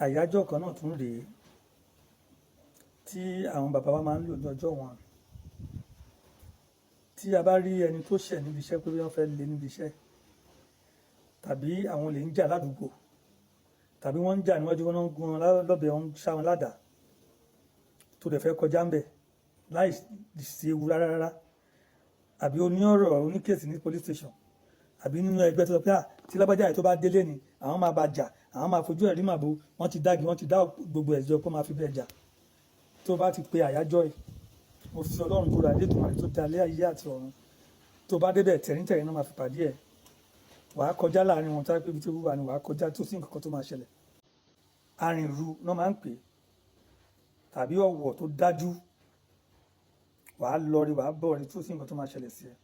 àyájọ́ kan náà tún rèé tí àwọn bàbá wa máa ń lò ní ọjọ́ wọn. Tí a bá rí ẹni tó ṣẹ̀ níbi iṣẹ́ pé wọ́n fẹ́ lé níbi iṣẹ́, tàbí àwọn olè ń jà ládùúgbò, tàbí wọ́n ń jà níwájú, wọn ń gún wọn lọ́bẹ, wọn ń ṣá wọn ládàá, tó dẹ̀ fẹ́ kọjá ń bẹ̀ láì sí ewu rárá, àbí oní ọ̀rọ̀ oníkèsì ní police station, àbí nínú ẹgbẹ́ tó sọ pé tí lágbájá yìí tó bá délé ni àwọn máa bá jà, àwọn máa fojú ẹ̀rí màbo, wọ́n ti dági, wọ́n ti dá gbogbo ẹ̀jọ́ pé máa fi bẹ́ẹ̀ jà. Tó bá ti pe àyájọ́ ẹ̀, mo fi Ọlọ́run búra Elédùmarè tó dá ilé ayé àti ọ̀run, tó bá débẹ̀ tẹ̀ríntẹ̀rín náà máa fi pàdé ẹ̀. Wàá kọjá láàrin wọn, tá pé ibi tí ó wà ní wàá kọjá tó sí nǹkan kan tó máa ṣẹlẹ̀. Arìnrù náà máa ń pè, tàbí ọ̀wọ̀ tó dájú, wàá lọ rí, wàá bọ̀ rí tó sí nǹkan tó máa ṣẹlẹ̀ sí ẹ.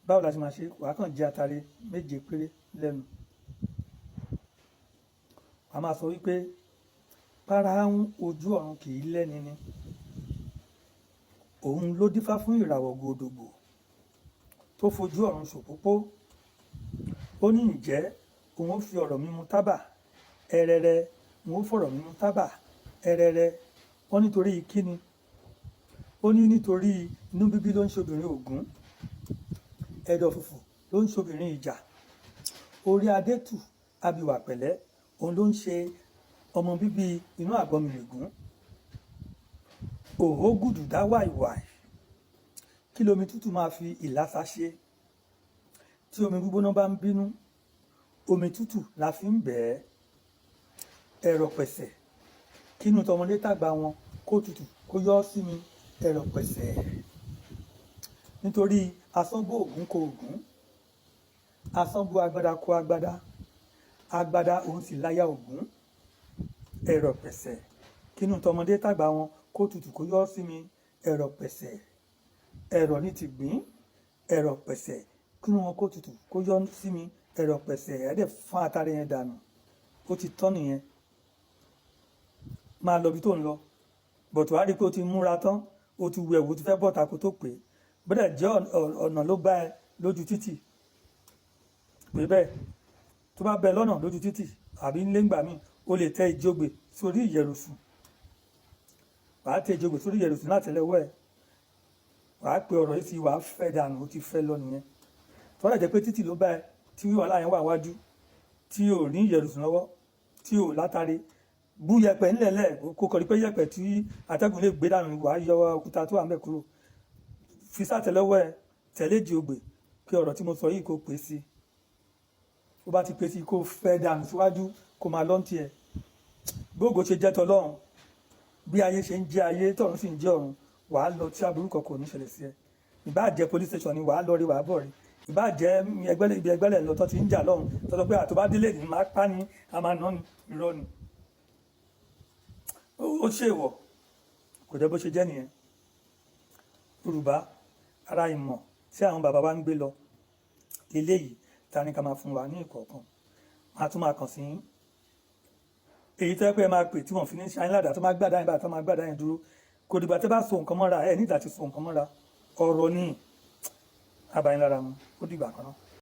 Báwo la ti máa ṣe? Wàá kàn jẹ atare méje péré lẹ́nu. Wàá máa sọ wípé Páráhùn ojú ọ̀run kì í lẹ́ni ni, òun ló dífá fún ìràwọ̀ gòdògbò tó fojú ọ̀run ṣòpópó. Ó ní ǹjẹ́ òun ó fi ọ̀rọ̀ mímu tábà ẹrẹrẹ, òun ó fọ̀rọ̀ mímu tábà ẹrẹrẹ. Wọ́n nítorí kíni? Ó ní nítorí inú bíbí ló ń ṣobìnrin ògún, ẹ̀dọ̀ fùfù ló ń ṣobìnrin ìjà, orí adétù abìwà pẹ̀lẹ́ òun ló ń ṣe ọmọ bíbí inú àgbọnmìrègún. Òhó gùdù dá wàìwàì, kí lomi tútù máa fi ìlàsà ṣe? Tí omi gbígbóná bá ń bínú, omi tútù la fi ń bẹ̀ ẹ́. Ẹ̀rọ pẹ̀sẹ̀, kínú tọmọdé tàgbà wọn kó tutù kó yọ́ sí mi, ẹ̀rọ pẹ̀sẹ̀. Nítorí asángbó ògún kò ògún, asángbó agbada kò agbada, agbada òun sì láyà ògún. Ẹ̀rọ pẹ̀sẹ̀, kínú tọmọdé tàgbà wọn kó tutù kó yọ́ sí mi, ẹ̀rọ pẹ̀sẹ̀. Ẹ̀rọ ní ti gbìn, ẹ̀rọ pẹ̀sẹ̀, kínú wọn kó tutù kó yọ́ sí mi, ẹ̀rọ pẹ̀sẹ̀. Ẹ̀dẹ̀ fún atare yẹn dànù, ó ti tọ́ nìyẹn. Máa lọ bí tó ń lọ, bọ̀tù wá rí pé ó ti múra tán, ó ti wẹ̀wò, ó ti fẹ́ bọ́ta kó tó pé bọ́dẹ̀ jẹ́ ọ̀nà ló bá ẹ lójú títì, pé bẹ́ẹ̀ tó bá bẹ lọ́nà lójú títì àbí ńlé ńgbà míì, o lè tẹ ìjógbè sórí ìyẹ̀rùsùn. Wàá tẹ ìjógbè sórí ìyẹ̀rùsùn látẹ́lẹwọ́ ẹ̀, wàá pe ọ̀rọ̀ yìí sí, wàá fẹ́ dànù, ó ti fẹ́ lọ nìyẹn. Tọ́lá jẹ́ pé títì ló bá ẹ, tí wàhálà yẹn wà wájú, tí ò ní ìyẹ̀rùsùn lọ́wọ́, tí ò látàrí, bú yẹ̀pẹ̀ ńlẹ̀lẹ̀ kó kọrí pé yẹ̀pẹ̀ tí atẹ́gùn lè gbé dànù, wàá yọ òkúta tó wà ń bẹ̀ kúrò, fi sátẹ́lẹwọ́ ẹ, tẹ̀lé ìjógbè kí ọ̀rọ̀ tí mo sọ yìí kó pè sí. Ó bá ti pè sí, kó fẹ́ dànù síwájú, kó máa lọ́ntì ẹ̀. Gbogbo ṣe jẹ́ tọlọ́run, bí ayé ṣe ń jẹ́ ayé tọ̀run sì ń jẹ́ ọ̀run, wàá lọ tí aburú kankan ò ní ṣẹlẹ̀ sí ẹ. Ìbá jẹ́ police station ni wàá lọ rí, wàá bọ̀ rí. Ìbá jẹ́ ibi ẹgbẹ́lẹ̀ lọ tó ti ń jà lọ́run, tó sọ pé àtọ́bá délé ní máa pa ni, a máa ná ni, irọ́ ni. Ó ṣe ìwọ̀, kò jẹ́ bó ṣe jẹ́ nìyẹn. Yorùbá, ara ìmọ̀ tí àwọn bàbá wa ń gbé lọ eléyìí, ta ni ká máa fún wa ní ìkọ̀ọ̀kan. Máa tún máa kàn sí èyí tó yẹ pé ẹ máa pè tí wọ́n fi ní ṣáyín ládàá, tó máa gbàdá yẹn báyìí, tó máa gbàdá yẹn dúró. Kò dìgbà tẹ́ bá so nǹkan mọ́ra, ẹ nígbà tí so nǹkan mọ́ra, ọ̀rọ̀ ní àbáyín lára mu. Ó dìgbà kan náà.